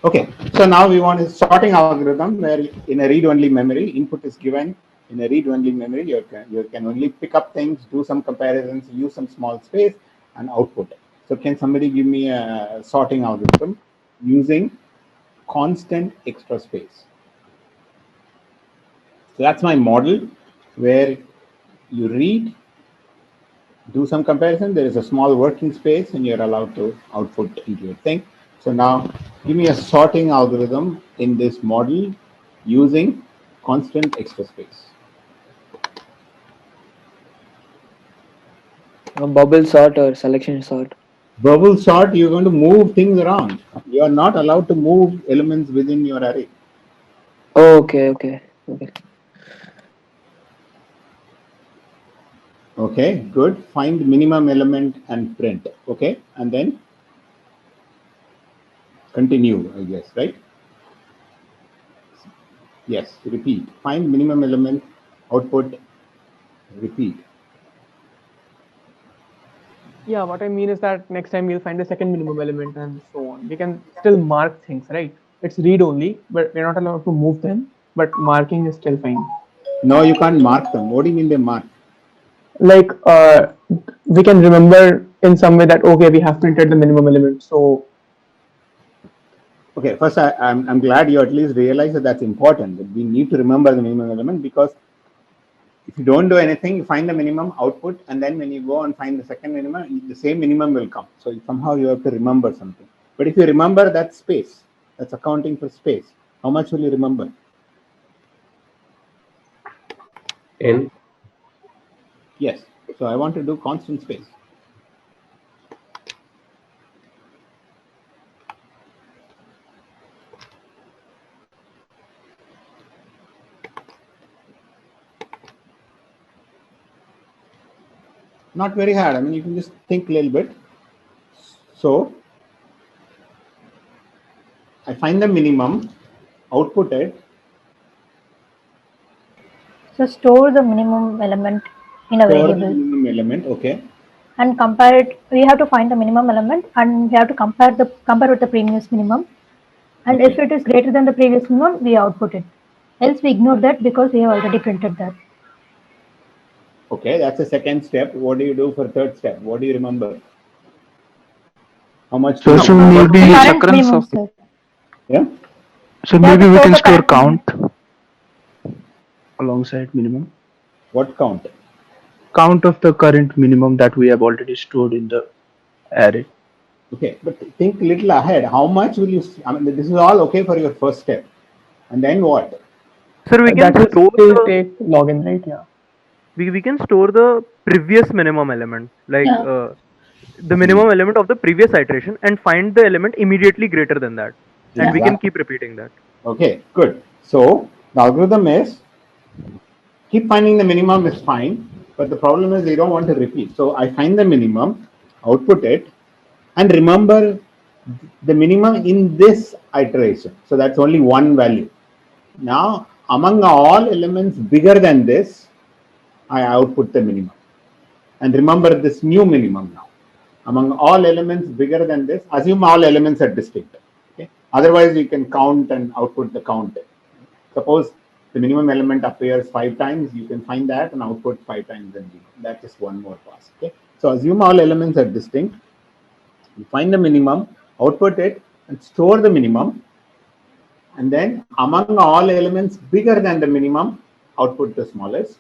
Okay, so now we want a sorting algorithm where in a read-only memory, input is given. In a read-only memory, you can only pick up things, do some comparisons, use some small space, and output. So can somebody give me a sorting algorithm using constant extra space? So that's my model where you read, do some comparison, there is a small working space, and you're allowed to output into your thing. So now give me a sorting algorithm in this model using constant extra space. Bubble sort or selection sort. Bubble sort, you're going to move things around. You are not allowed to move elements within your array. Oh, okay. Okay, good. Find minimum element and print. Okay, and then continue, I guess, right? Yes, repeat. Find minimum element, output, repeat. Yeah, what I mean is that next time you'll find the second minimum element and so on. We can still mark things, right? It's read only, but we're not allowed to move them, but marking is still fine. No, you can't mark them. What do you mean they mark? Like we can remember in some way that okay, we have printed the minimum element. So Okay, first I'm glad you at least realize that that's important. That we need to remember the minimum element, because if you don't do anything, you find the minimum output, and then when you go and find the second minimum, the same minimum will come. So somehow you have to remember something. But if you remember that space, that's accounting for space. How much will you remember? N. Yes. So I want to do constant space. Not very hard. I mean, you can just think a little bit. So I find the minimum, output it. So store the minimum element in a Store the variable minimum element. Okay. and compare it. We have to find the minimum element and we have to compare with the previous minimum. And Okay. if it is greater than the previous minimum, we output it. Else we ignore that because we have already printed that. Okay, that's the second step. What do you do for third step? What do you remember? How much do you So remember? The maybe current minimum, sir. Yeah. so We have maybe to we store can the store current minimum. count alongside minimum. What count? Count of the current minimum that we have already stored in the array. Okay, but think a little ahead. How much will you? I mean, this is all okay for your first step, and then what? Sir, we can that will store still the take login, right? Yeah. we can store the previous minimum element, like Yeah. the minimum element of the previous iteration, and find the element immediately greater than that, and we can Exactly. keep repeating that. Okay, good. So the algorithm is keep finding the minimum is fine, but the problem is you don't want to repeat. So I find the minimum, output it, and remember the minimum in this iteration. So that's only one value. Now, among all elements bigger than this, I output the minimum. And remember this new minimum now. Among all elements bigger than this, assume all elements are distinct. Okay? Otherwise, you can count and output the count. Suppose the minimum element appears 5 times, you can find that and output 5 times and 0. That's just one more pass. Okay? So assume all elements are distinct. You find the minimum, output it, and store the minimum. And then among all elements bigger than the minimum, output the smallest.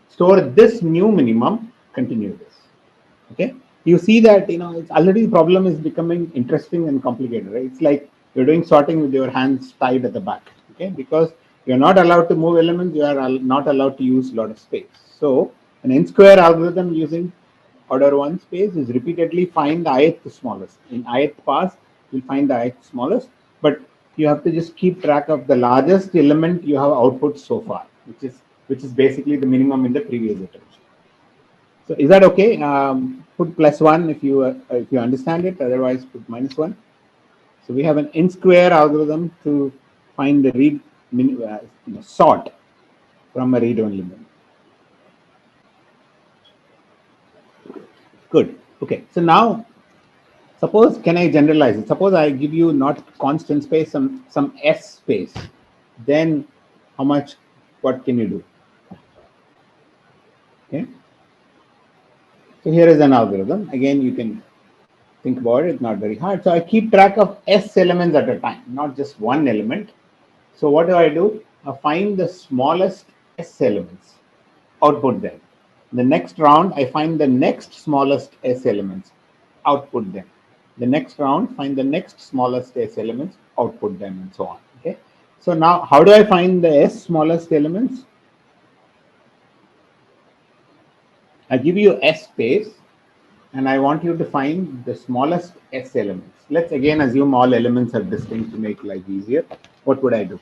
Store this new minimum, continue this. Okay, you see that it's already the problem is becoming interesting and complicated, right? It's like you're doing sorting with your hands tied at the back. Okay, because you're not allowed to move elements, you are not allowed to use a lot of space. So an n square algorithm using order 1 space is repeatedly find the ith smallest. In ith pass, you'll find the ith smallest, but you have to just keep track of the largest element you have output so far, which is basically the minimum in the previous iteration. So is that okay? Put +1 if you understand it. Otherwise, put -1. So we have an n square algorithm to find the sort from a read only memory. Good. Okay. So now Suppose, can I generalize it? Suppose I give you not constant space, some S space. Then how much, what can you do? Okay. So here is an algorithm. Again, you can think about it, not very hard. So I keep track of S elements at a time, not just one element. So what do? I find the smallest S elements, output them. The next round, I find the next smallest S elements, output them. The next round, find the next smallest S elements, output them, and so on. Okay. So now, how do I find the S smallest elements? I give you S space, and I want you to find the smallest S elements. Let's again assume all elements are distinct to make life easier. What would I do?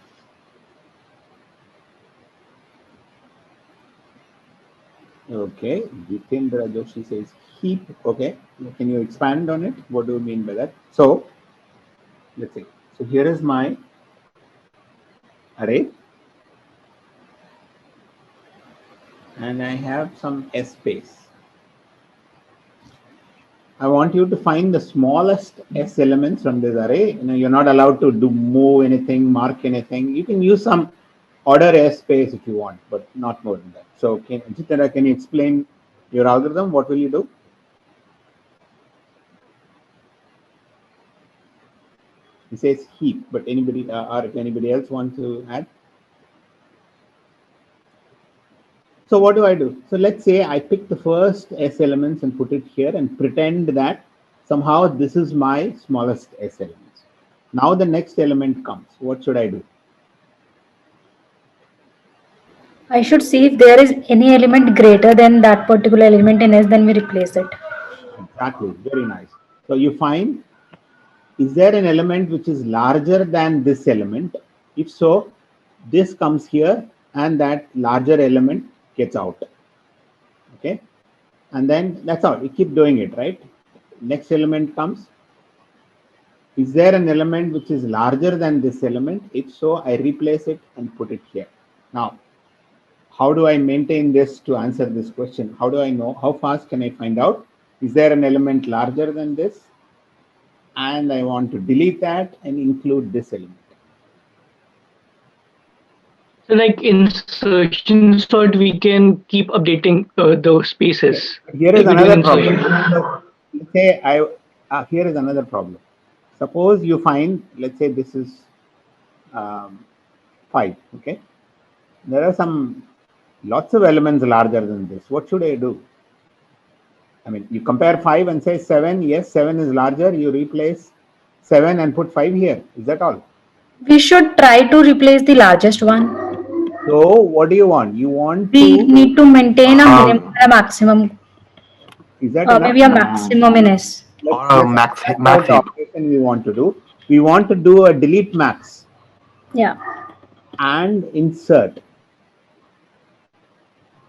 Okay, Jitendra Joshi says heap. Okay, can you expand on it? What do you mean by that? So, let's see. So here is my array, and I have some S space. I want you to find the smallest S elements from this array. You're not allowed to move anything, mark anything. You can use some order S space if you want, but not more than that. So, Jitendra, can you explain your algorithm? What will you do? He says heap, but anybody or if anybody else wants to add? So what do? So let's say I pick the first S elements and put it here and pretend that somehow this is my smallest S elements. Now the next element comes. What should I do? I should see if there is any element greater than that particular element in S, then we replace it. Exactly, very nice. So you find, is there an element which is larger than this element? If so, this comes here and that larger element gets out. Okay, and then that's all. You keep doing it, right? Next element comes. Is there an element which is larger than this element? If so, I replace it and put it here. Now, how do I maintain this to answer this question? How do I know? How fast can I find out? Is there an element larger than this? And I want to delete that and include this element. So like insertion sort, we can keep updating the spaces. Here is Like we do another problem. insertion. Let's say here is another problem. Suppose you find, let's say this is 5. Okay, there are lots of elements larger than this. What should I do? I mean, you compare 5 and say 7. Yes, 7 is larger. You replace 7 and put 5 here. Is that all? We should try to replace the largest one. So what do you want? You want We to need to maintain a minimum and a maximum, is that enough? maybe a maximum in S. Max the operation we want to do. We want to do a delete max Yeah. and insert.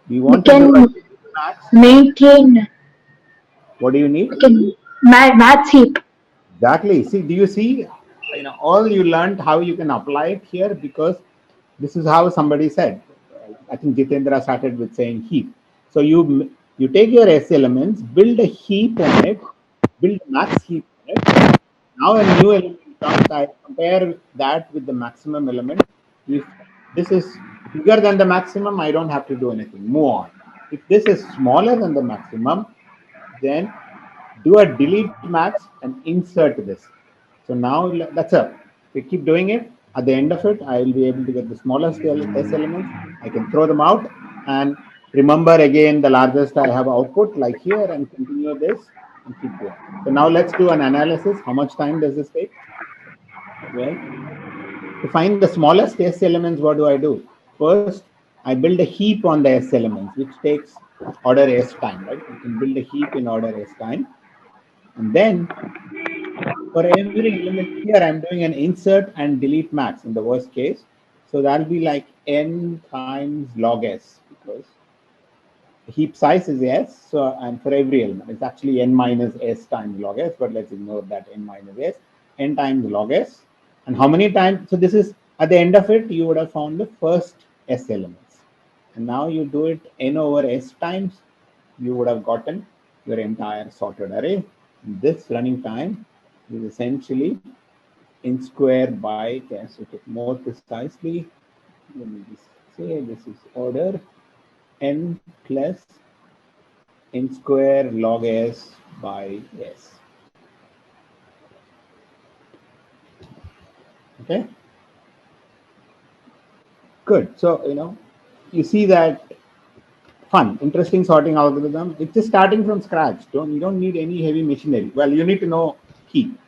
We We want to do a can delete max. maintain What do you need? math heap. Exactly. See, do you see? All you learned how you can apply it here, because this is how somebody said. I think Jitendra started with saying heap. So you take your S elements, build a heap on it, build a max heap on it. Now a new element comes. I compare that with the maximum element. If this is bigger than the maximum, I don't have to do anything. Move on. If this is smaller than the maximum, then do a delete max and insert this. So now that's up. We keep doing it. At the end of it, I will be able to get the smallest S elements. I can throw them out and remember again the largest I have output, like here, and continue this and keep going. So now let's do an analysis. How much time does this take? Well, to find the smallest S elements, what do? First, I build a heap on the S elements, which takes order S time, right? You can build a heap in order S time. And then for every element here, I'm doing an insert and delete max in the worst case. So that'll be like n times log S, because the heap size is S. So, and for every element, it's actually n minus S times log S, but let's ignore that n minus S, n times log S. And how many times? So this is at the end of it, you would have found the first S elements. And now you do it n over S times, you would have gotten your entire sorted array. This running time is essentially n square by, yes, okay, more precisely, let me just say this is order n plus n square log s by s. Okay. Good. So, you see that fun, interesting sorting algorithm. It's just starting from scratch. You don't need any heavy machinery. Well, you need to know heap.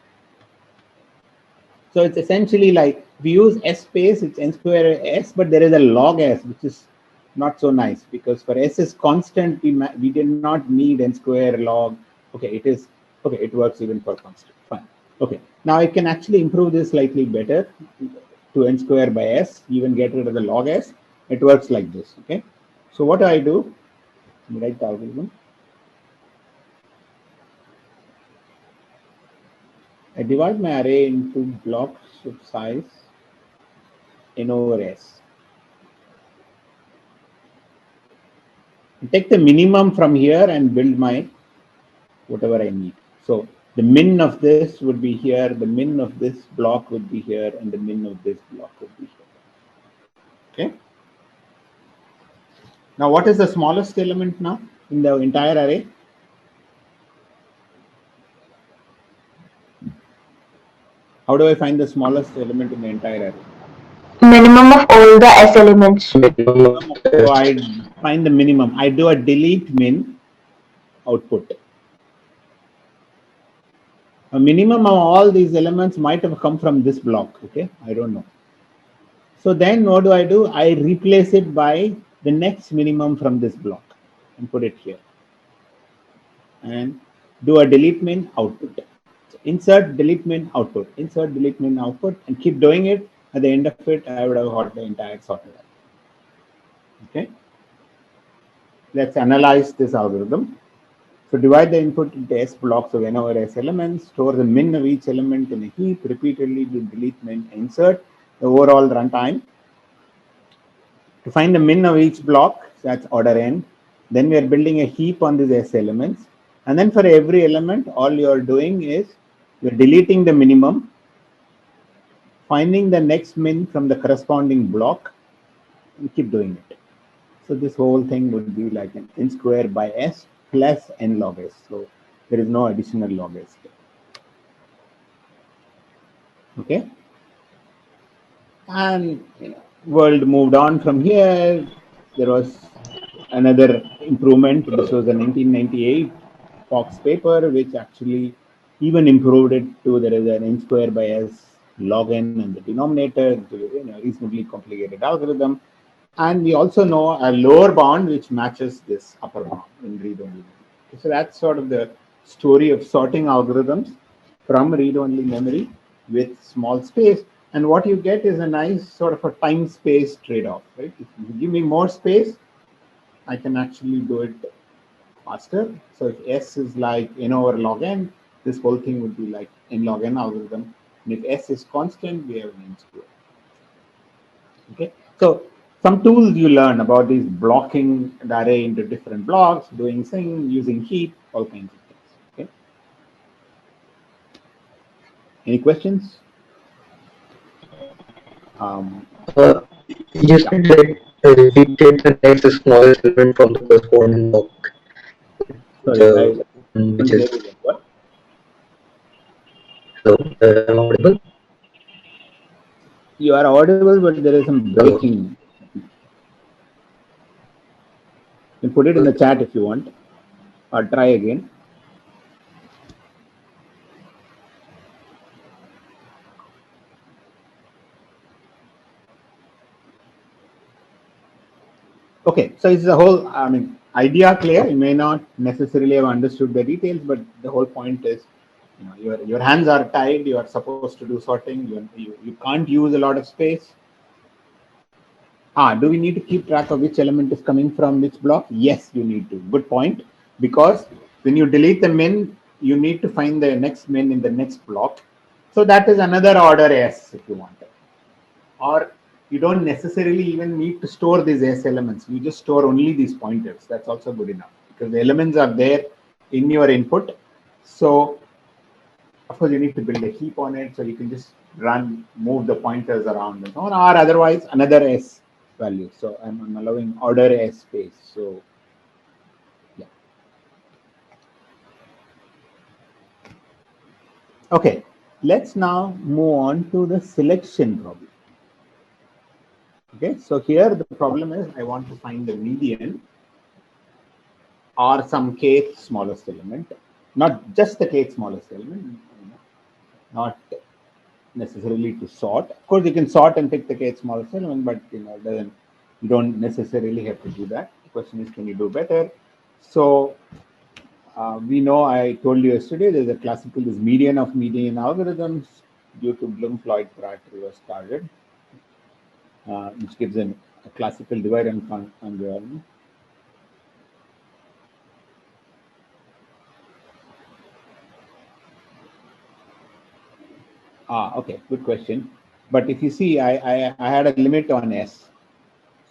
So it's essentially like we use s space, it's n square s, but there is a log s, which is not so nice because for s is constant, we did not need n square log. Okay, it is okay. It works even for constant. Fine. Okay. Now I can actually improve this slightly better to n square by s, even get rid of the log s. It works like this. Okay. So what do? Write the algorithm. I divide my array into blocks of size n over s. I take the minimum from here and build my whatever I need. So the min of this would be here, the min of this block would be here, and the min of this block would be here. Okay. Now, what is the smallest element now in the entire array? How do I find the smallest element in the entire array? Minimum of all the S elements. So I find the minimum. I do a delete min output. A minimum of all these elements might have come from this block. Okay, I don't know. So then what do? I replace it by the next minimum from this block and put it here. And do a delete min output. So insert delete min output, insert delete min output, and keep doing it. At the end of it, I would have got the entire sorted out. Okay. Let's analyze this algorithm. So divide the input into S blocks of n over S elements, store the min of each element in a heap, repeatedly do delete min, insert the overall runtime. To find the min of each block, that's order n. Then we are building a heap on these S elements. And then for every element, all you're doing is you're deleting the minimum, finding the next min from the corresponding block, and keep doing it. So this whole thing would be like an n square by s plus n log s. So there is no additional log s. Okay. And world moved on from here. There was another improvement. This was a 1998 Fox paper, which actually even improved it to there is an n square by s log n in the denominator, reasonably complicated algorithm. And we also know a lower bound which matches this upper bound in read-only memory. So that's sort of the story of sorting algorithms from read-only memory with small space. And what you get is a nice sort of a time-space trade-off, right? If you give me more space, I can actually do it faster. So if S is like n over log n, this whole thing would be like n log n algorithm. And if S is constant, we have an n square. Okay. So some tools you learn about these blocking the array into different blocks, doing things, using heap, all kinds of things. Okay. Any questions? You said that we take the next smallest element from the corresponding block, Sorry, which is what? so am I audible? You are audible, but there is some breaking. You can put it in the chat if you want, or try again. Okay, so it's the whole, idea clear. You may not necessarily have understood the details, but the whole point is, your hands are tied. You are supposed to do sorting. You can't use a lot of space. Do we need to keep track of which element is coming from which block? Yes, you need to. Good point. Because when you delete the min, you need to find the next min in the next block. So that is another order S if you want it. Or you don't necessarily even need to store these S elements. You just store only these pointers. That's also good enough because the elements are there in your input. So Of course, you need to build a heap on it, so you can just move the pointers around and so on, or otherwise another S value. So I'm allowing order S space. So yeah. Okay, let's now move on to the selection problem. Okay, so here the problem is I want to find the median or some kth smallest element, not just the kth smallest element, not necessarily to sort. Of course, you can sort and pick the kth smallest element, but you don't necessarily have to do that. The question is, can you do better? So we know, I told you yesterday, there's a classical, this median of median algorithms due to Bloom-Floyd-Priority was started, which gives a classical divide and conquer algorithm. Okay, good question. But if you see, I had a limit on S.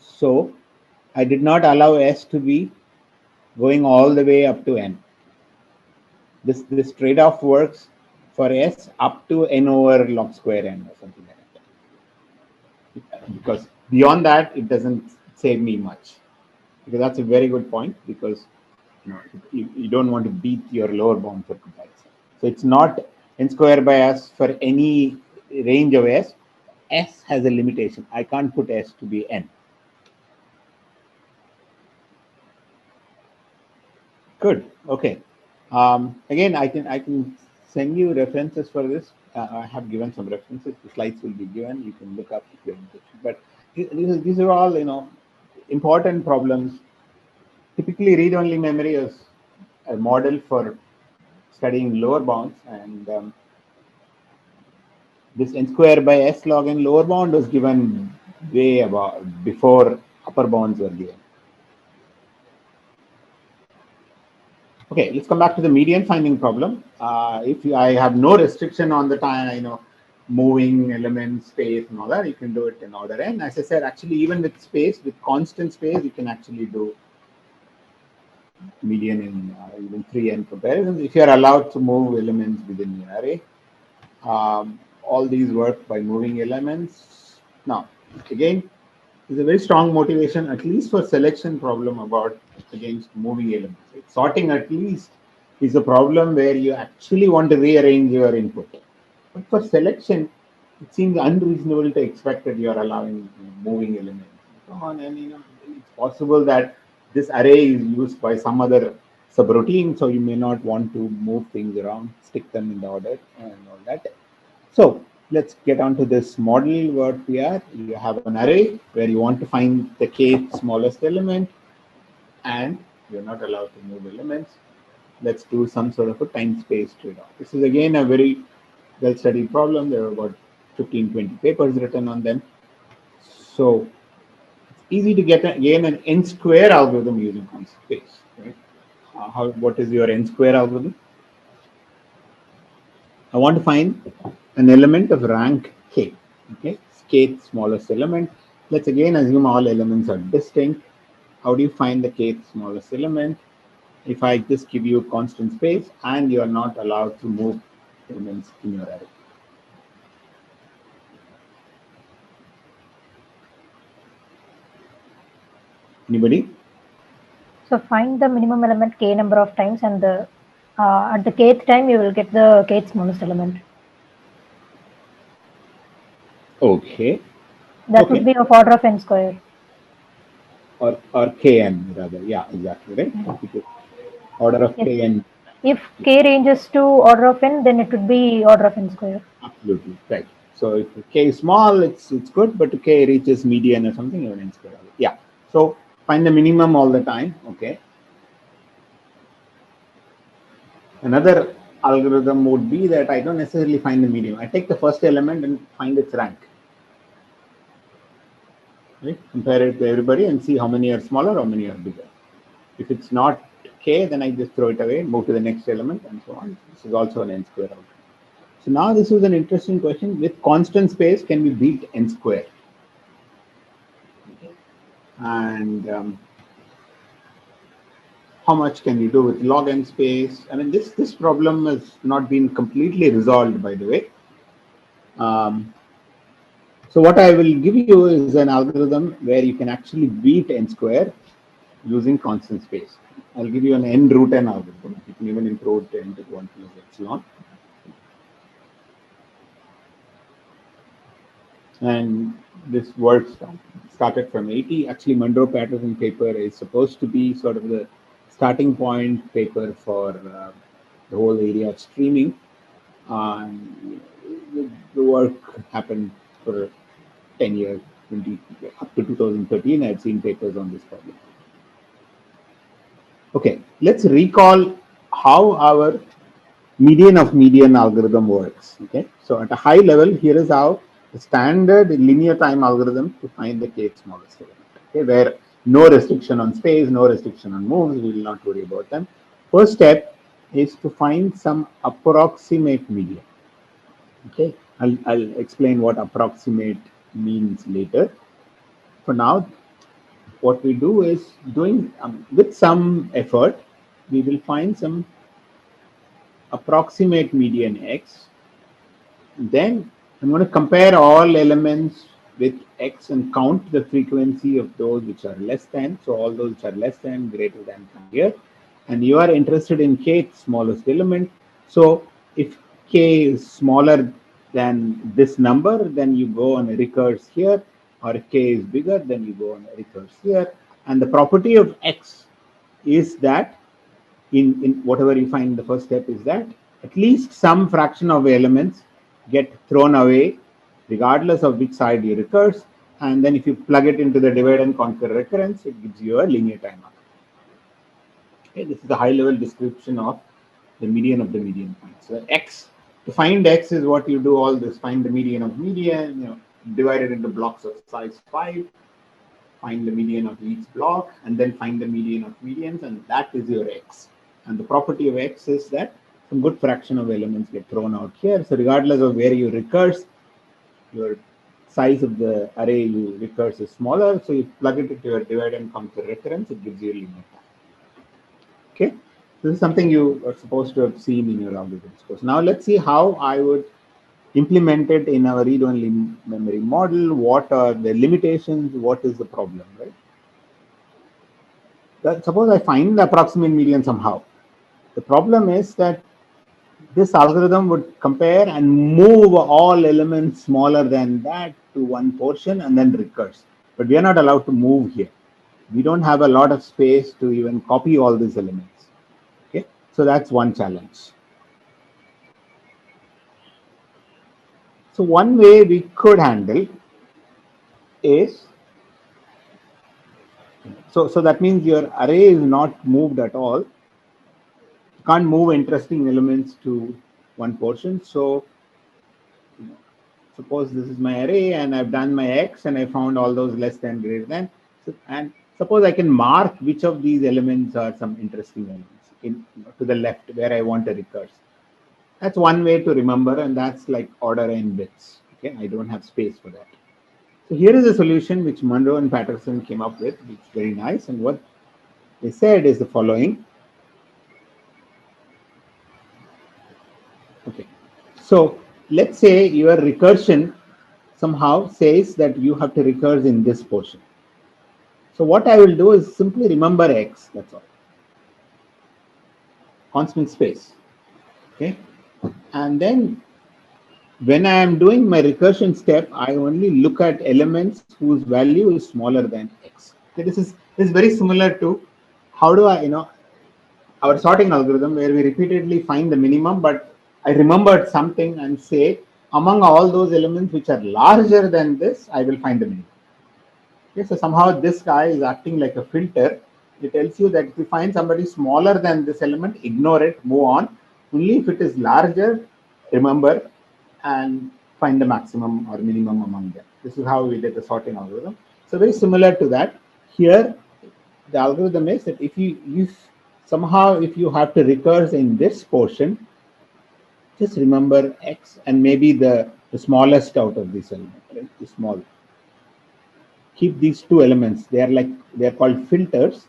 So I did not allow S to be going all the way up to N. This trade-off works for S up to N over log square N or something like that. Because beyond that, it doesn't save me much. Because that's a very good point, because you don't want to beat your lower bound for comparison. So it's not N square by S for any range of S. S has a limitation. I can't put S to be N. Good. Okay. Again, I can send you references for this. I have given some references. The slides will be given. You can look up if you're interested. But these are all important problems. Typically, read-only memory is a model for studying lower bounds, and this N square by S log N lower bound was given way about before upper bounds were given. Okay, let's come back to the median finding problem. If I have no restriction on the time, moving elements, space, and all that, you can do it in order N. As I said, actually, even with space, with constant space, you can actually do median in even 3n comparisons. If you are allowed to move elements within the array, all these work by moving elements. Now, again, there's a very strong motivation, at least for selection problem, against moving elements. Right? Sorting, at least, is a problem where you actually want to rearrange your input. But for selection, it seems unreasonable to expect that you are allowing moving elements and so on. And it's possible that this array is used by some other subroutine, so you may not want to move things around, stick them in the order and all that. So let's get on to this model. What we are, you have an array where you want to find the kth smallest element, and you're not allowed to move elements. Let's do some sort of a time space trade-off. This is again a very well-studied problem. There are about 15-20 papers written on them. So it's easy to gain an n square algorithm using time space. Right? What is your n square algorithm? I want to find an element of rank k. Okay, kth smallest element. Let's again assume all elements are distinct. How do you find the kth smallest element? If I just give you constant space and you are not allowed to move elements in your array. Anybody? So find the minimum element k number of times, and the at the kth time you will get the kth smallest element. Okay. That would be of order of n square. Or kn rather. Yeah, exactly, right? Order of Yes. kn. If k ranges to order of n, then it would be order of n square. Absolutely, right. So if k is small, it's good, but if k reaches median or something, you're n square. Yeah. So find the minimum all the time. Okay. Another algorithm would be that I don't necessarily find the medium. I take the first element and find its rank. Right? Compare it to everybody and see how many are smaller, how many are bigger. If it's not k, then I just throw it away, move to the next element, and so on. This is also an n square algorithm. So now this is an interesting question. With constant space, can we beat n square? And how much can you do with log n space? I mean, this problem has not been completely resolved, by the way. So what I will give you is an algorithm where you can actually beat n square using constant space. I'll give you an n root n algorithm. You can even improve it n to 1 plus epsilon. And this work started from 80. Actually, Munro-Patterson paper is supposed to be sort of the starting point paper for the whole area of streaming. The work happened for 10 years, 20, up to 2013. I've seen papers on this problem. Okay, let's recall how our median of median algorithm works. Okay, so at a high level, here is how the standard linear time algorithm to find the kth smallest element. Okay, where no restriction on space, no restriction on moves, we will not worry about them. First step is to find some approximate median. Okay, I'll explain what approximate means later. For now, what we do is doing with some effort, we will find some approximate median x. Then I'm going to compare all elements with x and count the frequency of those which are less than. So all those which are less than, greater than come here. And you are interested in kth smallest element. So if k is smaller than this number, then you go on a recurse here. Or if k is bigger, then you go on a recurse here. And the property of x is that in whatever you find in the first step is that at least some fraction of elements get thrown away regardless of which side you recurse, and then if you plug it into the divide and conquer recurrence, it gives you a linear time arc. Okay, this is a high level description of the median of the median points. So x, to find x is what you do all this, find the median of median, divide it into blocks of size 5, find the median of each block, and then find the median of medians, and that is your x. And the property of x is that some good fraction of elements get thrown out here. So regardless of where you recurse, your size of the array you recurse is smaller. So you plug it into your divide and conquer recurrence, it gives you a linear time. Okay, this is something you are supposed to have seen in your algorithms course. Now let's see how I would implement it in our read-only memory model. What are the limitations? What is the problem, right? Suppose I find the approximate median somehow. The problem is that this algorithm would compare and move all elements smaller than that to one portion and then recurse. But we are not allowed to move here. We don't have a lot of space to even copy all these elements. Okay, so that's one challenge. So one way we could handle is, so that means your array is not moved at all. You can't move interesting elements to one portion. So suppose this is my array and I've done my x and I found all those less than, greater than. So, and suppose I can mark which of these elements are some interesting elements to the left where I want to recurse. That's one way to remember, and that's like order n bits. Okay, I don't have space for that. So here is a solution which Munro and Patterson came up with, which is very nice. And what they said is the following. Okay, so let's say your recursion somehow says that you have to recurse in this portion. So what I will do is simply remember x, that's all. Constant space. Okay, and then when I am doing my recursion step, I only look at elements whose value is smaller than x. Okay, this is very similar to how do I, our sorting algorithm where we repeatedly find the minimum, but I remembered something and say among all those elements which are larger than this, I will find the minimum. Okay, so somehow this guy is acting like a filter. It tells you that if you find somebody smaller than this element, ignore it, move on. Only if it is larger, remember and find the maximum or minimum among them. This is how we did the sorting algorithm. So very similar to that. Here, the algorithm is that if you have to recurse in this portion, just remember x and maybe the smallest out of this element, right? The small. Keep these two elements. They are called filters.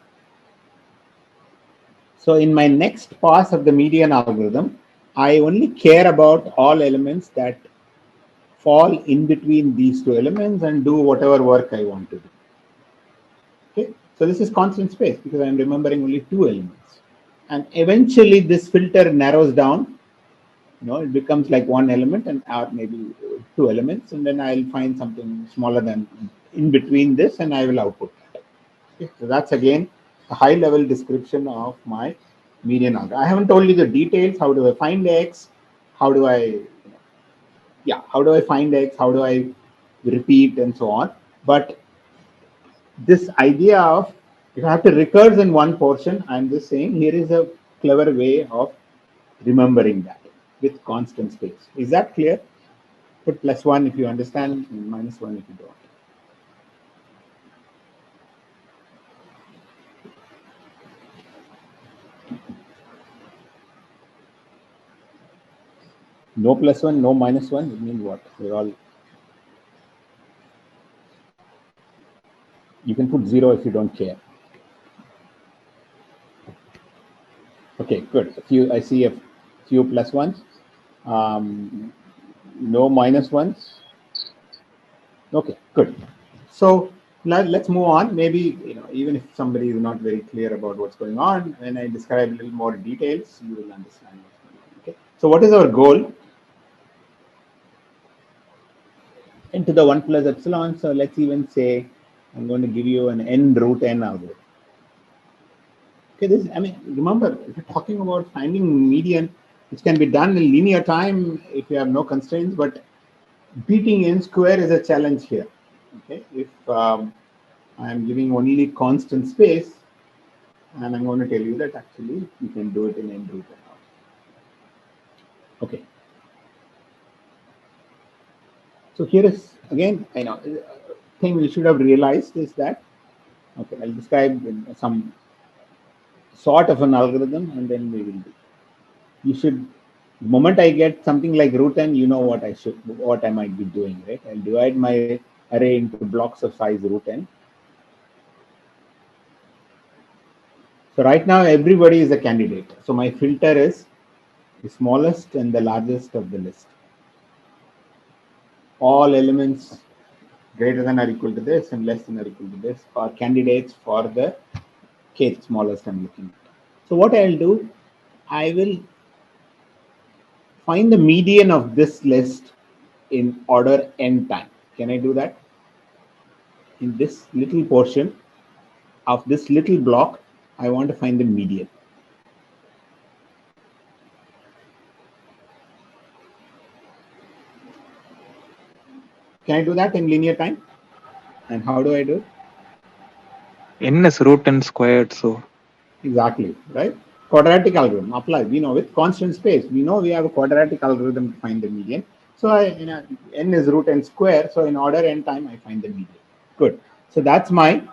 So in my next pass of the median algorithm, I only care about all elements that fall in between these two elements and do whatever work I want to do. Okay, so this is constant space because I'm remembering only two elements. And eventually this filter narrows down, it becomes like one element and or maybe two elements, and then I'll find something smaller than in between this and I will output that. Okay, so that's again a high level description of my median algorithm. I haven't told you the details. How do I find X? How do I, how do I find X? How do I repeat and so on? But this idea of if I have to recurse in one portion, I'm just saying here is a clever way of remembering that with constant space. Is that clear? Put +1 if you understand, and -1 if you don't. No +1, no -1, it means what? We're all. You can put 0 if you don't care. Okay, good. I see a few +1s. No -1s. Okay, good. So let's move on. Maybe even if somebody is not very clear about what's going on, when I describe a little more details, you will understand what's going on. Okay. So what is our goal? Into the 1 plus epsilon. So let's even say I'm going to give you an n√n algorithm. Okay, remember, if you're talking about finding median, which can be done in linear time if you have no constraints, but beating n square is a challenge here. Okay, if I'm giving only constant space, and I'm going to tell you that actually you can do it in n√n. Okay. So here is again, thing we should have realized is that, okay, I'll describe some sort of an algorithm and then we will do. You should, the moment I get something like √n, you know what I might be doing, right? I'll divide my array into blocks of size √n. So right now everybody is a candidate. So my filter is the smallest and the largest of the list. All elements greater than or equal to this and less than or equal to this are candidates for the kth smallest I'm looking at. So what I'll do, I will find the median of this list in order n time. Can I do that? In this little portion of this little block, I want to find the median. Can I do that in linear time? And how do I do it? N is √n squared, so. Exactly, right? Quadratic algorithm apply. We know with constant space, we know we have a quadratic algorithm to find the median. So n is √n square. So in order n time, I find the median. Good. So that's my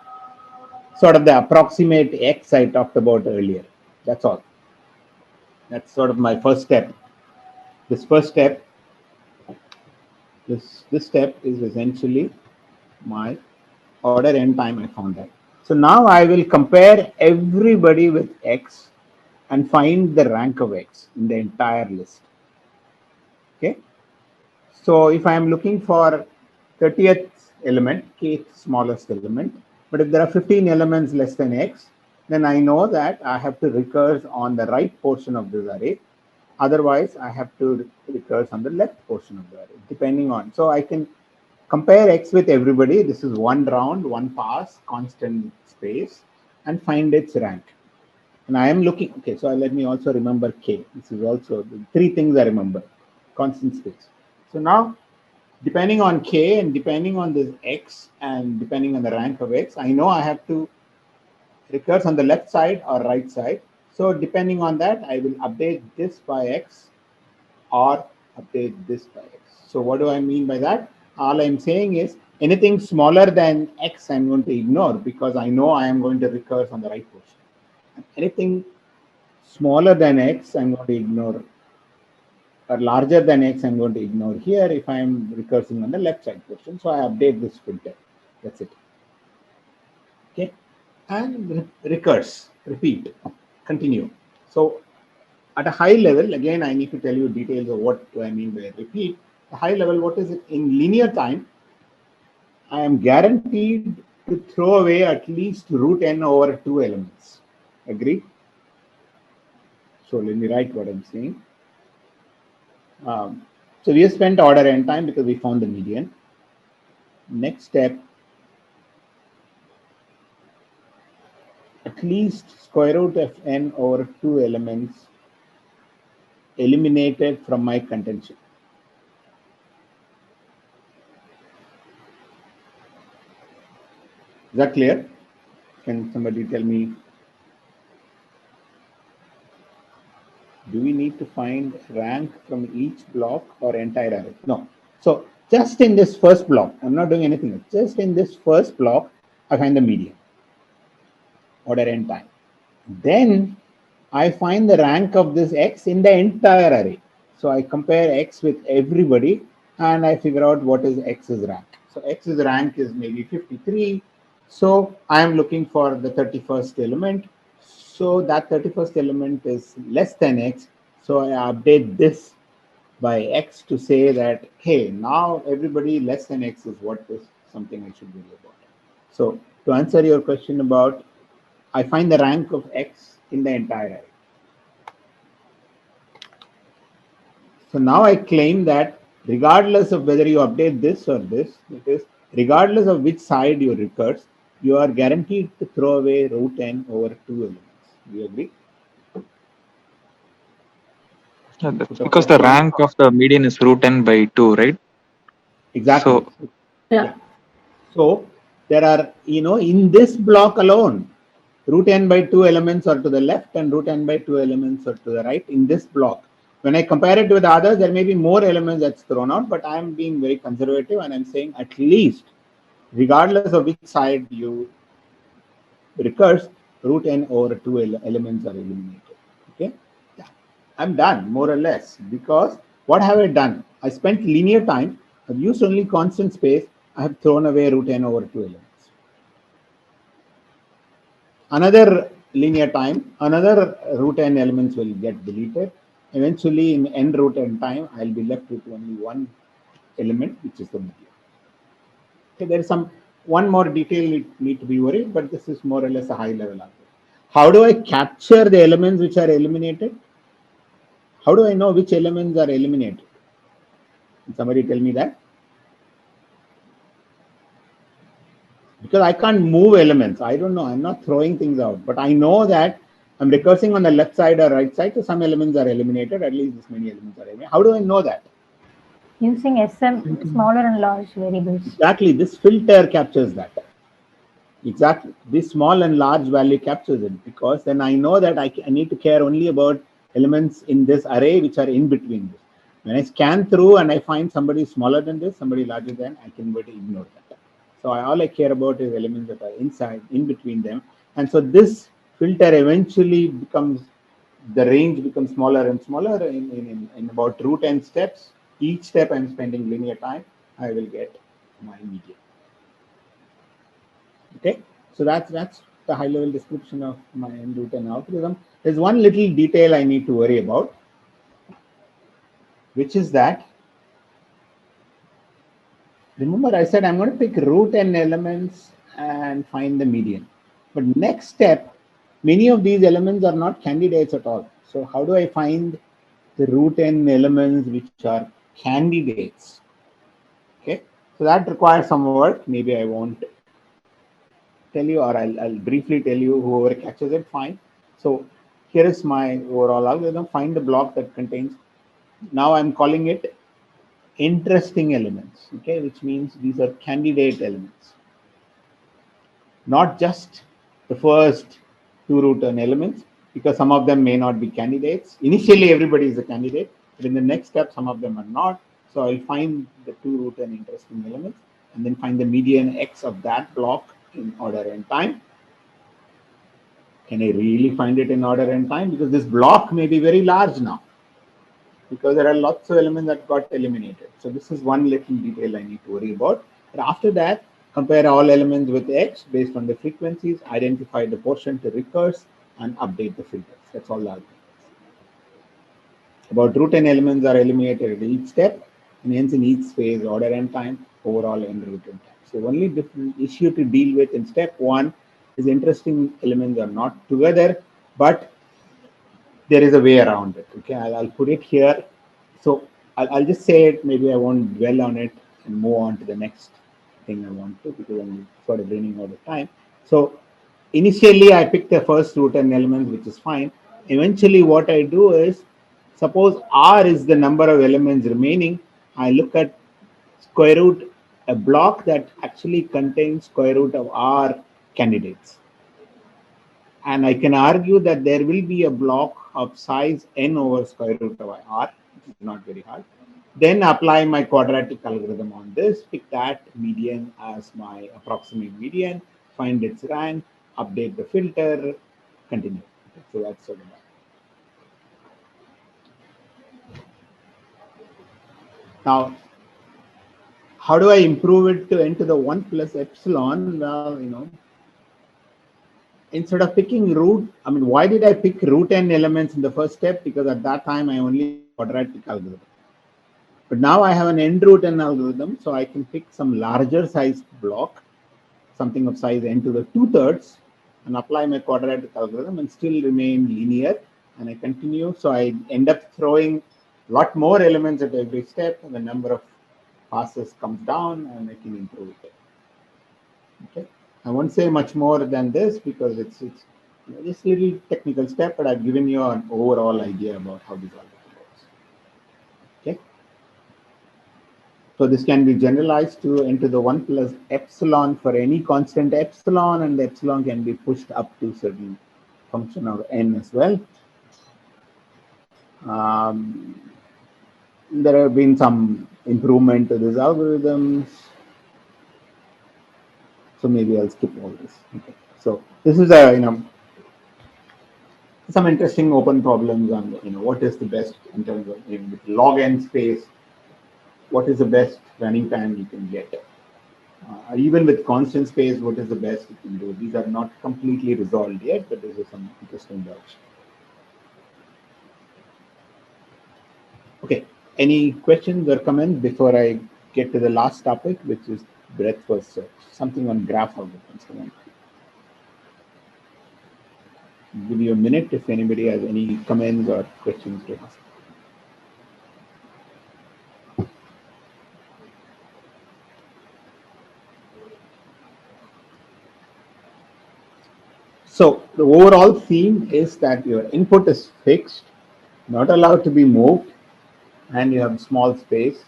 sort of the approximate X I talked about earlier. That's all. That's sort of my first step. This first step, this step is essentially my order n time I found that. So now I will compare everybody with X and find the rank of X in the entire list. Okay. So if I am looking for 30th element, kth smallest element, but if there are 15 elements less than X, then I know that I have to recurse on the right portion of this array. Otherwise, I have to recurse on the left portion of the array, depending on. So I can compare X with everybody. This is one round, one pass, constant space, and find its rank. And I am looking, okay, so let me also remember K. This is also the three things I remember, constant space. So now, depending on K and depending on this X and depending on the rank of X, I know I have to recurse on the left side or right side. So depending on that, I will update this by X or update this by X. So what do I mean by that? All I'm saying is anything smaller than X, I'm going to ignore because I know I am going to recurse on the right portion. Anything smaller than X, I'm going to ignore, or larger than X, I'm going to ignore here if I'm recursing on the left side portion. So I update this filter. That's it. Okay. And recurse, repeat, continue. So at a high level, again, I need to tell you details of what do I mean by repeat. A high level, what is it? In linear time, I am guaranteed to throw away at least root n over 2 elements. Agree? So let me write what I'm saying. So we have spent order n time because we found the median. Next step, at least square root of n over 2 elements eliminated from my contention. Is that clear? Can somebody tell me? Do we need to find rank from each block or entire array? No. So just in this first block, I'm not doing anything else. Just in this first block, I find the median, order n time. Then I find the rank of this x in the entire array. So I compare x with everybody and I figure out what is x's rank. So x's rank is maybe 53. So I am looking for the 31st element. So that 31st element is less than x. So I update this by x to say that, hey, now everybody less than x is what is something I should worry about. So to answer your question about, I find the rank of x in the entire array. So now I claim that regardless of whether you update this or this, it is regardless of which side you recurse, you are guaranteed to throw away root n over 2 elements. Do you agree? Yeah, that's because the rank of the median is root n by 2, right? Exactly. So, Yeah. So there are, in this block alone, root n by 2 elements are to the left and root n by 2 elements are to the right in this block. When I compare it with others, there may be more elements that's thrown out, but I'm being very conservative and I'm saying at least, regardless of which side you recurse, root n over 2 elements are eliminated. Okay, yeah. I'm done more or less, because what have I done? I spent linear time, I've used only constant space, I have thrown away root n over 2 elements. Another linear time, another root n elements will get deleted. Eventually, in n root n time, I'll be left with only one element, which is the median. Okay, there is one more detail we need to be worried, but this is more or less a high level answer. How do I capture the elements which are eliminated? How do I know which elements are eliminated? Can somebody tell me that? Because I can't move elements. I don't know. I'm not throwing things out, but I know that I'm recursing on the left side or right side, so some elements are eliminated. At least this many elements are eliminated. How do I know that? Using SM, smaller and large variables. Exactly. This filter captures that. Exactly. This small and large value captures it, because then I know that I need to care only about elements in this array which are in between this. When I scan through and I find somebody smaller than this, somebody larger than, I can ignore that. So all I care about is elements that are inside, in between them. And so this filter eventually becomes, the range becomes smaller and smaller in about root n steps. Each step I'm spending linear time, I will get my median. Okay, so that's the high level description of my n root n algorithm. There's one little detail I need to worry about, which is that, remember I said I'm going to pick root n elements and find the median. But next step, many of these elements are not candidates at all. So how do I find the root n elements which are candidates? Okay, so that requires some work. Maybe I won't tell you, or I'll briefly tell you. Whoever catches it, fine. So here is my overall algorithm. Find the block that contains, now I'm calling it interesting elements, okay, which means these are candidate elements, not just the first two root n elements, because some of them may not be candidates. Initially everybody is a candidate, but in the next step some of them are not. So I'll find the two root n interesting elements and then find the median x of that block in order n time. Can I really find it in order n time? Because this block may be very large now, because there are lots of elements that got eliminated. So this is one little detail I need to worry about. But after that, compare all elements with x based on the frequencies, identify the portion to recurse, and update the filters. That's all I'll do. About root n elements are eliminated at each step, and hence in each phase, order n time, overall n root n time. So only different issue to deal with in step 1 is interesting elements are not together, but there is a way around it. Okay, I'll put it here. So I'll just say it. Maybe I won't dwell on it and move on to the next thing I want to, because I'm sort of running out of time. So initially I picked the first root n element, which is fine. Eventually what I do is, suppose R is the number of elements remaining, I look at square root a block that actually contains square root of R candidates. And I can argue that there will be a block of size n over square root of R, which is not very hard. Then apply my quadratic algorithm on this, pick that median as my approximate median, find its rank, update the filter, continue. So that's sort of that. Now, how do I improve it to n to the 1 plus epsilon? Well, instead of picking root, why did I pick root n elements in the first step? Because at that time I only quadratic algorithm. But now I have an n root n algorithm, so I can pick some larger size block, something of size n to the 2/3, and apply my quadratic algorithm and still remain linear. And I continue, so I end up throwing a lot more elements at every step, and the number of passes comes down, and I can improve it. Okay, I won't say much more than this because it's just a little technical step, but I've given you an overall idea about how this algorithm works. Okay. So this can be generalized to n to the 1 plus epsilon for any constant epsilon, and the epsilon can be pushed up to certain function of n as well. There have been some improvement to these algorithms, so maybe I'll skip all this. Okay. So this is a some interesting open problems on what is the best in terms of with log n space. What is the best running time you can get? Even with constant space, what is the best you can do? These are not completely resolved yet, but this is some interesting direction. Okay, any questions or comments before I get to the last topic, which is breadth first search, something on graph algorithms. Give you a minute if anybody has any comments or questions to ask. So the overall theme is that your input is fixed, not allowed to be moved, and you have small space.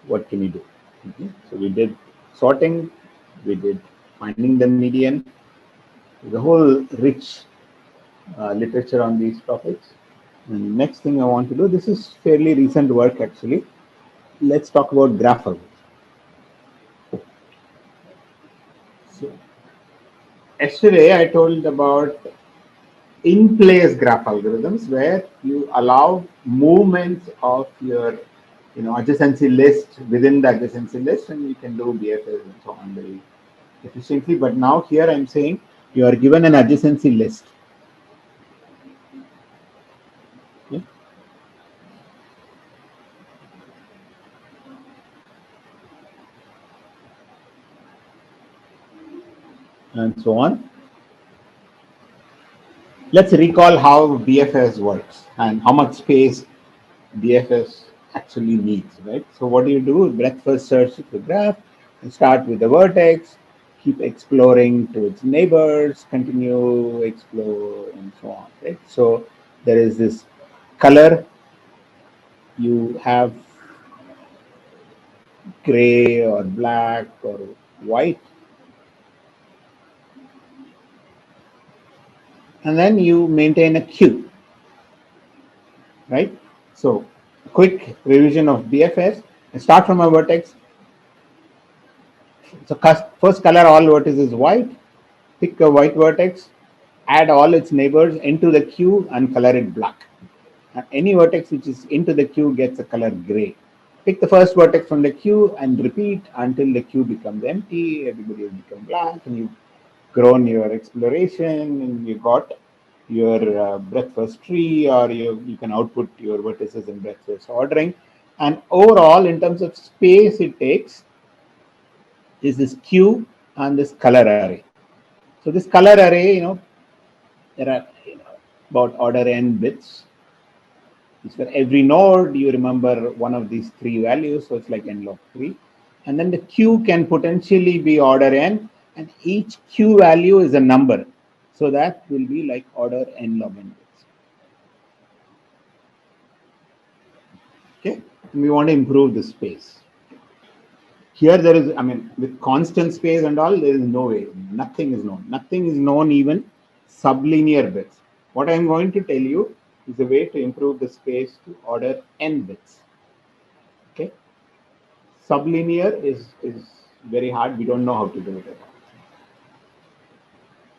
What can you do? Okay. So we did sorting, we did finding the median. The whole rich literature on these topics. And next thing I want to do, this is fairly recent work actually. Let's talk about graph algorithms. So, yesterday I told about in-place graph algorithms where you allow movements of your adjacency list within the adjacency list, and you can do BFS and so on very efficiently. But now here I'm saying you are given an adjacency list. Okay. And so on. Let's recall how BFS works and how much space BFS actually needs, right? So what do you do? Breadth first search the graph and start with the vertex, keep exploring to its neighbors, continue, explore, and so on, right? So there is this color, you have gray or black or white, and then you maintain a queue, right? So quick revision of BFS. Start from a vertex. So first color all vertices is white. Pick a white vertex, add all its neighbors into the queue and color it black. Any vertex which is into the queue gets a color gray. Pick the first vertex from the queue and repeat until the queue becomes empty, everybody has become black, and you've grown your exploration and you got your breadth first tree, or you can output your vertices in breadth first ordering. And overall, in terms of space it takes, is this queue and this color array. So this color array, there are about order n bits. For every node, you remember one of these three values, so it's like n log 3. And then the queue can potentially be order n, and each queue value is a number. So that will be like order n log n bits. Okay, and we want to improve the space. Here there is, with constant space and all, there is no way. Nothing is known. Nothing is known, even sublinear bits. What I am going to tell you is a way to improve the space to order n bits. Okay. Sublinear is very hard. We don't know how to do it.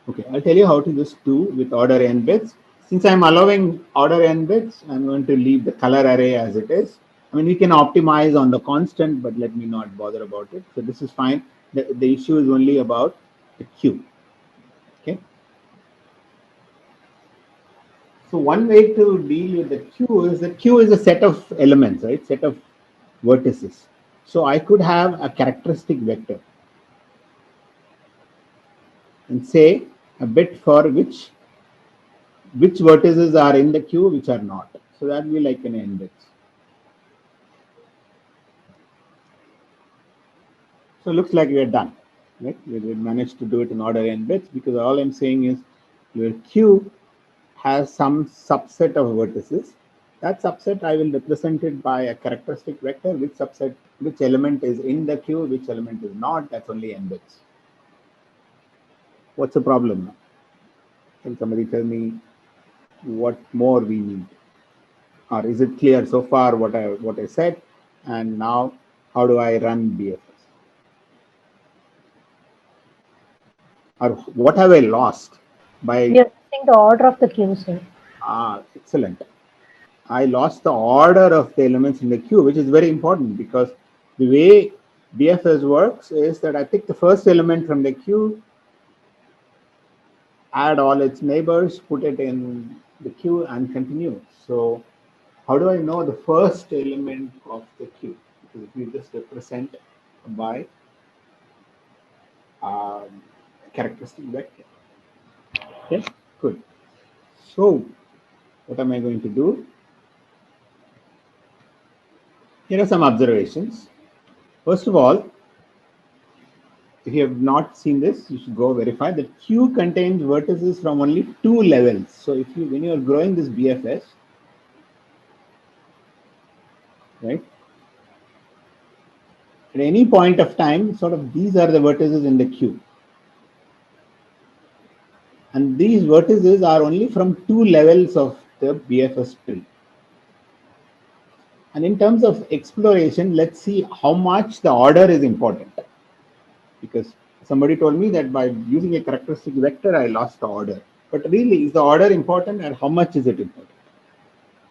Okay, I'll tell you how to just do with order n bits. Since I'm allowing order n bits, I'm going to leave the color array as it is. We can optimize on the constant, but let me not bother about it. So this is fine. The issue is only about the queue. Okay. So one way to deal with the queue is the queue is a set of elements, right? Set of vertices. So I could have a characteristic vector and say a bit for which vertices are in the queue, which are not. So that will be like an n bits. So it looks like we are done, right? We managed to do it in order n bits, because all I'm saying is your queue has some subset of vertices. That subset I will represent it by a characteristic vector, which element is in the queue, which element is not. That's only n bits. What's the problem now? Can somebody tell me what more we need? Or is it clear so far what I said? And now how do I run BFS? Or what have I lost by? We are fixing the order of the queue, sir. Excellent. I lost the order of the elements in the queue, which is very important, because the way BFS works is that I pick the first element from the queue, add all its neighbors, put it in the queue, and continue. So how do I know the first element of the queue? Because if you just represent by characteristic vector. Okay, good. So what am I going to do? Here are some observations. First of all, if you have not seen this, you should go verify that queue contains vertices from only 2 levels. So when you are growing this BFS, right, at any point of time, these are the vertices in the queue. And these vertices are only from 2 levels of the BFS tree. And in terms of exploration, let's see how much the order is important. Because somebody told me that by using a characteristic vector, I lost the order. But really, is the order important, and how much is it important?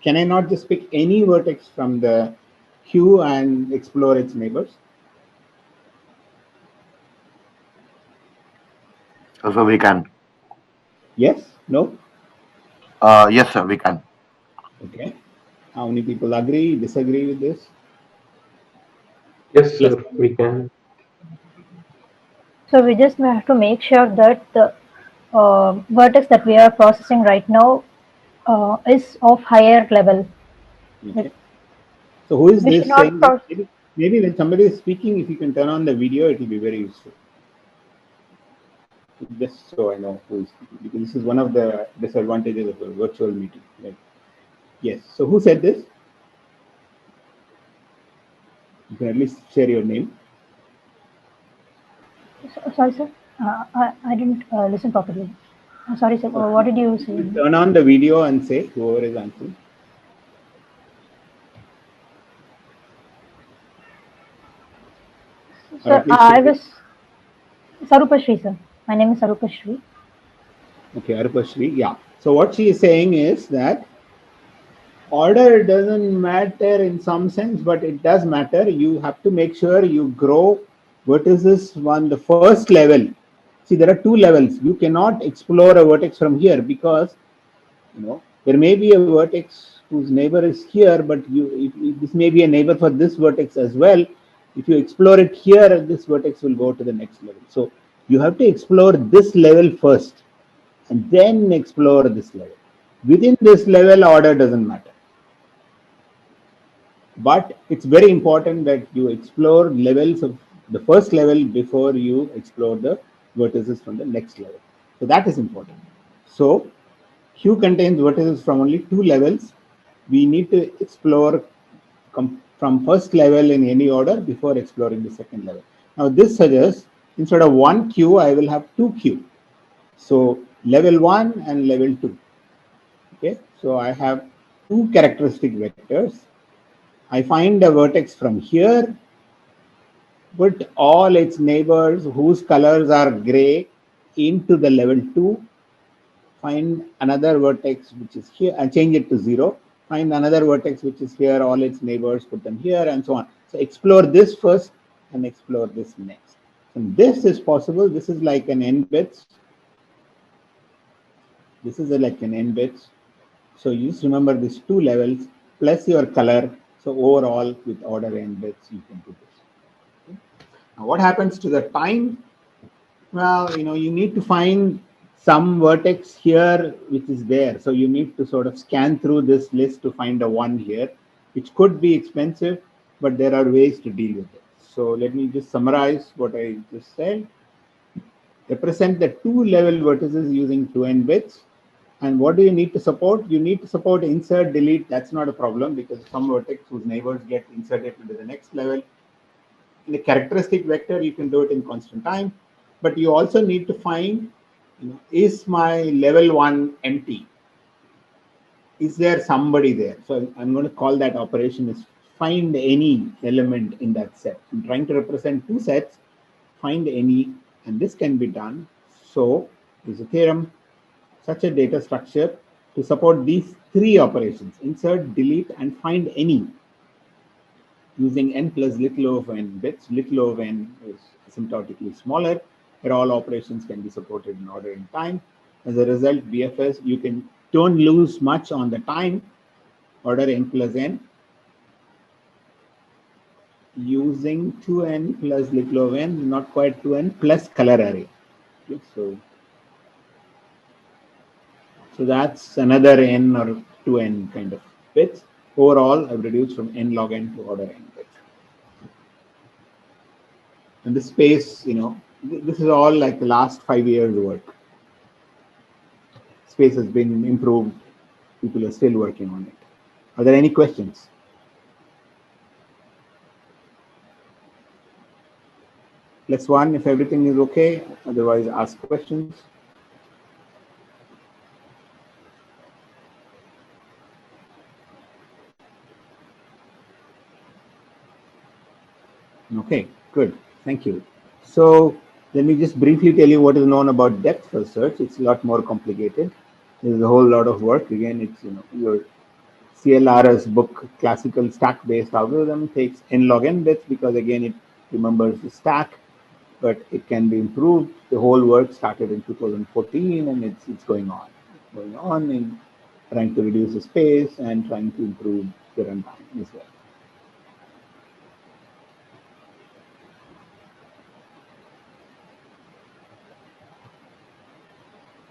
Can I not just pick any vertex from the queue and explore its neighbors? So we can. Yes? No? Yes, sir, we can. Okay. How many people agree, disagree with this? Yes, sir, we can. So we just have to make sure that the vertex that we are processing right now is of higher level. Okay. So who is We this should not saying this? Maybe when somebody is speaking, if you can turn on the video, it will be very useful. Just so I know who is speaking, because this is one of the disadvantages of a virtual meeting. Right? Yes. So who said this? You can at least share your name. Sorry, sir. I didn't listen properly. Sorry, sir. What did you say? Turn on the video and say whoever is answering. Sir, I was Sarupashri, sir. My name is Sarupashri. Okay, Arupashri. Yeah. So what she is saying is that order doesn't matter in some sense, but it does matter. You have to make sure you grow vertices on the first level. See, there are 2 levels. You cannot explore a vertex from here, because there may be a vertex whose neighbor is here, but this may be a neighbor for this vertex as well. If you explore it here, this vertex will go to the next level. So you have to explore this level first and then explore this level. Within this level, order doesn't matter. But it's very important that you explore levels of the first level before you explore the vertices from the next level. So that is important. So Q contains vertices from only 2 levels. We need to explore from first level in any order before exploring the second level. Now this suggests instead of 1 Q, I will have 2 Q. So level 1 and level 2. Okay, so I have 2 characteristic vectors. I find a vertex from here, put all its neighbors whose colors are gray into the level 2, find another vertex which is here and change it to 0, find another vertex which is here, all its neighbors, put them here, and so on. So explore this first and explore this next. And this is possible. This is like an n bits. This is like an n bits. So you just remember these 2 levels plus your color. So overall, with order n bits, you can do this. Okay. Now, what happens to the time? Well, you need to find some vertex here which is there. So you need to sort of scan through this list to find a 1 here, which could be expensive, but there are ways to deal with it. So let me just summarize what I just said. Represent the 2 level vertices using 2n bits. And what do you need to support? You need to support insert, delete. That's not a problem because some vertex whose neighbors get inserted into the next level. In a characteristic vector, you can do it in constant time. But you also need to find, is my level 1 empty? Is there somebody there? So I'm going to call that operation is find any element in that set. I'm trying to represent 2 sets, find any, and this can be done. So there's a theorem, such a data structure to support these 3 operations, insert, delete, and find any, using n plus little o of n bits. Little o of n is asymptotically smaller, where all operations can be supported in order and time. As a result, BFS, you don't lose much on the time, order n plus n, using 2n plus little o of n, not quite 2n, plus color array. Okay, so that's another n or 2n kind of bits. Overall, I've reduced from n log n to order n bits. And the space, this is all like the last 5 years work. Space has been improved. People are still working on it. Are there any questions? Let's one if everything is okay. Otherwise, ask questions. Okay, good. Thank you. So let me just briefly tell you what is known about depth first search. It's a lot more complicated. There's a whole lot of work. Again, it's your CLR's book, classical stack-based algorithm, takes n log n bits because again it remembers the stack, but it can be improved. The whole work started in 2014, and it's going on in trying to reduce the space and trying to improve the runtime as well.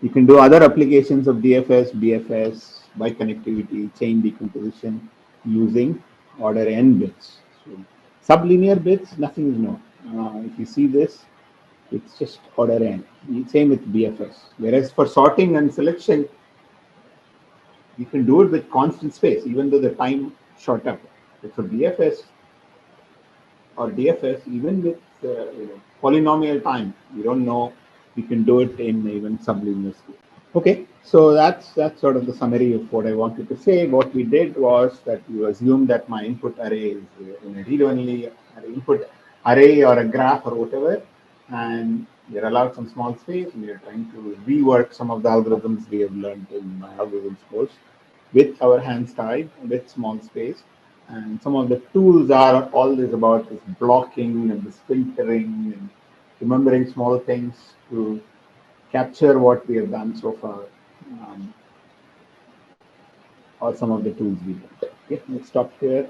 You can do other applications of DFS, BFS, biconnectivity, chain decomposition using order n bits. So sublinear bits, nothing is known. If you see this, it's just order n. Same with BFS. Whereas for sorting and selection, you can do it with constant space, even though the time short up. But for BFS or DFS, even with polynomial time, you don't know. You can do it in even sublinear space. Okay, so that's sort of the summary of what I wanted to say. What we did was that we assumed that my input array is in a read-only input array or a graph or whatever, and we're allowed some small space, and we're trying to rework some of the algorithms we have learned in my algorithms course with our hands tied with small space. And some of the tools are all this about this blocking and this filtering and remembering small things to capture what we have done so far. or some of the tools we learned. Okay, let's stop here.